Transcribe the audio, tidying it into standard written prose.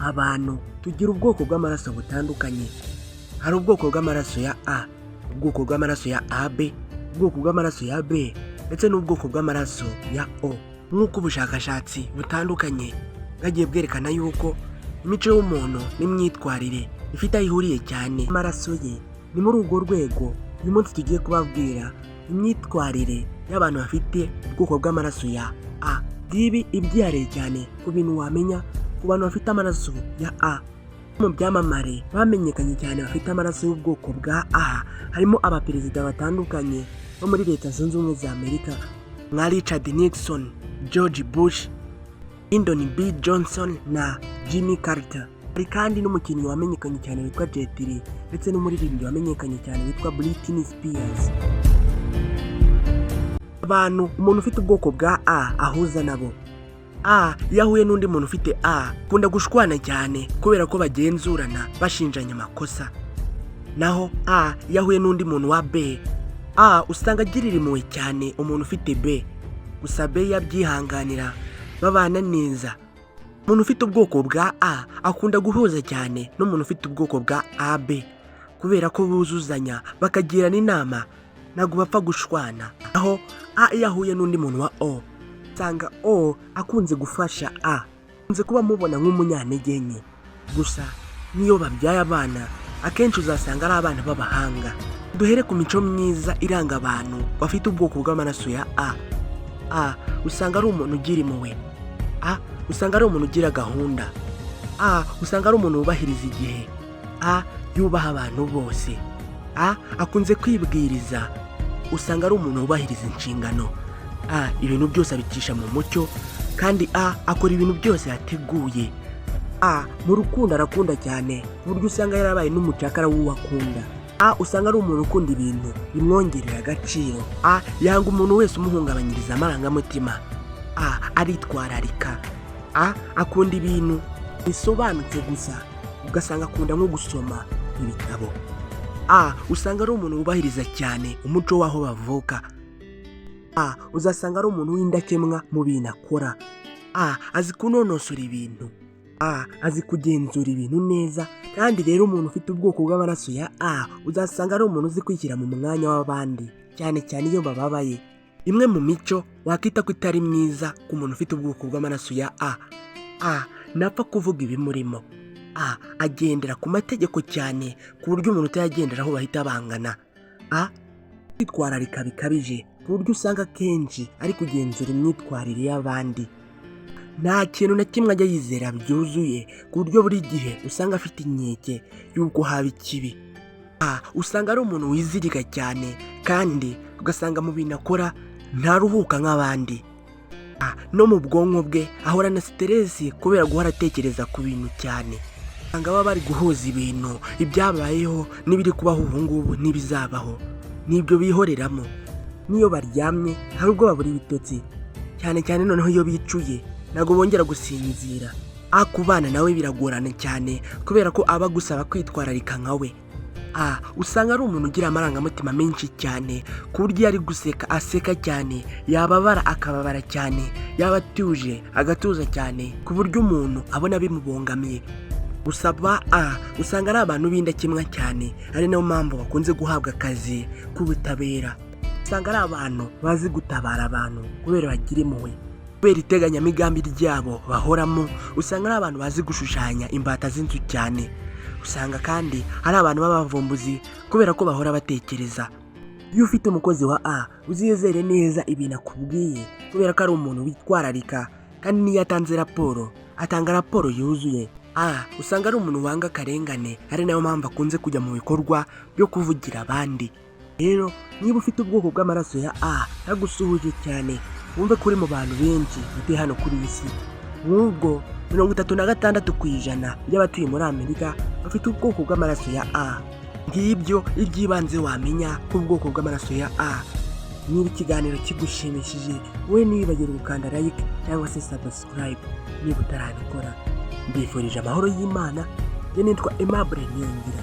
Abantu tugira ubwoko bw'amaraso butandukanye. Hari ubwoko bw'amaraso ya A, ubwoko bw'amaraso ya AB, ubwoko bw'amaraso ya B ndetse n'ubwoko bw'amaraso ya O. Nk'uko ubushakashatsi butandukanye bwagiye bwerekana yuko imico y'umuntu n'imyitwarire ifite aho ihuriye cyane amaraso ye. Ni muri urwo rwego uyu munsi tugiye kubabwira imyitwarire y'abantu bafite ubwoko bw'amaraso ya A. Ngibi ibyihariye cyane ku bintu wamenya ku bantu bafite amaraso ya A. Mu byamamare bamenyekanye cyane bafite amaraso y'ubwoko bwa A harimo abaperezida batandukanye bo muri Leta Zunze Ubumwe za Amerika nka Richard Nixon, George Bush, Lyndon B. Johnson na Jimmy Carter. Hari kandi n'umukinnyi wamenyekanye cyane witwa Jet Li ndetse n'umuririmbyi wamenyekanye cyane witwa Britney Spears. Abantu umuntu ufite ubwoko bwa A ahuza nabo. A iyo ahuye n'undi muntu ufite A akunda gushwana cyane kubera ko bagenzurana bashinjanya amakosa. Naho A iyo ahuye n'undi muntu wa B, A usanga agirira impuhwe cyane umuntu ufite B, gusa B yabyihanganira babana neza. Umuntu ufite ubwoko bwa A akunda guhuza cyane n'umuntu ufite ubwoko bwa AB kubera ko buzuzanya bakagirana inama ntabwo bapfa gushwana. Aho A iyo ahuye n'undi muntu wa O usanga O akunze gufasha A, akunze kuba mubona nk'umunyantege nke. Gusa niyo babyaye abana akenshi uzasanga ari abana b'abahanga. Duhere ku mico myiza iranga abantu bafite ubwoko bw'amaraso ya A. A usanga ari umuntu ugira impuhwe. A usanga ari umuntu ugira gahunda. A usanga ari umuntu wubahiriza igihe. A yubaha abantu bose. A akunze kwibwiriza. Usanga ari umuntu wubahiriza inshingano. A ibintu byose abicisha mu mucyo kandi A akora ibintu byose yateguye. A mu rukundo arakunda cyane ku buryo usanga yarabaye n'umucakara w'uwakunda. A usanga ari umuntu ukunda ibintu bimwongerera agaciro. A yanga umuntu wese umuhungabanyiriza amarangamutima. A aritwararika. A akunda ibintu bisobanutse gusa ugasanga akunda nko gusoma ibitabo. A usanga ari umuntu wubahiriza cyane umuco w'aho bavuka. A uzasanga ari umuntu w'indakemwa mu bintu akora. A azi kunonosora ibintu. A azi kugenzura ibintu neza. Kandi rero umuntu ufite ubwoko bw'amaraso ya A uzasanga ari umuntu uzi kwishyira mu mwanya w'abandi cyane cyane iyo bababaye. Imwe mu mico wakita ko itari myiza ku muntu ufite ubwoko bw'amaraso ya A. A napfa kuvuga ibimurimo. A agendera ku mategeko cyane ku buryo umuntu utayagenderaho bahita bangana. A kwitwararika bikabije ku buryo usanga kenshi ari kugenzura imyitwarire y'abandi. Nta kintu na kimwe ajya yizera byuzuye ku buryo buri gihe usanga afite inkeke y'uko haba ikibi. A usanga ari umuntu wizirika cyane kandi ugasanga mu bintu akora ntaruhuka nk'abandi. A no mu bwonko bwe ahorana siteresi kubera guhora atekereza ku bintu cyane. Usanga baba bari guhuza ibintu ibyabayeho n'ibiri kubaho ubu ngubu n'ibizabaho n'ibyo bihoreramo. Niyo baryamye hari ubwo babura ibitotsi cyane cyane noneho iyo bicuye ntabwo bongera gusinzira. A kubana nawe biragorana cyane kubera ko aba gusaba kwitwararika nkawe. A usanga ari umuntu ugira amarangamutima menshi cyane ku buryo iyo ari guseka aseka cyane, yababara akababara cyane, yaba atuje agatuza cyane ku buryo umuntu abona bimubongamiye. Gusa ba A usanga ari abantu b'indakemwa cyane, ari nayo mpamvu bakunze guhabwa akazi k'ubutabera. Usanga ari abantu bazi gutabara abantu kubera bagira impuhwe, kubera iteganyamigambi ryabo bahoramo. Usanga ari abantu bazi gushushanya imbata z'inzu cyane. Usanga kandi hari abantu b'abavumbuzi kubera ko bahora batekereza. Iyo ufite umukozi wa A uzizere neza ibintu akubwiye kubera ko ari umuntu witwararika kandi niyo atanze raporo atanga raporo yuzuye. A usanga ari umuntu wanga akarengane, ari nayo mpamvu akunze kujya mu bikorwa byo kuvugira abandi. Rero niba ufite ubwoko bw'amaraso ya A yagusuhuje cyane, wumve kuri mu bantu benshi batuye hano kuri iyi si. Nubwo 36% y'abatuye muri Amerika bafite ubwoko bw'amaraso ya A. Ngibyo iby'ibanze wamenya ku bwoko bw'amaraso ya A. Niba ikiganiro kigushimishije wowe ntiwibagire gukanda like cyangwa se subscribe niba utarabikora. Mbifurije amahoro y'Imana. Nitwa Aimable Niyongira.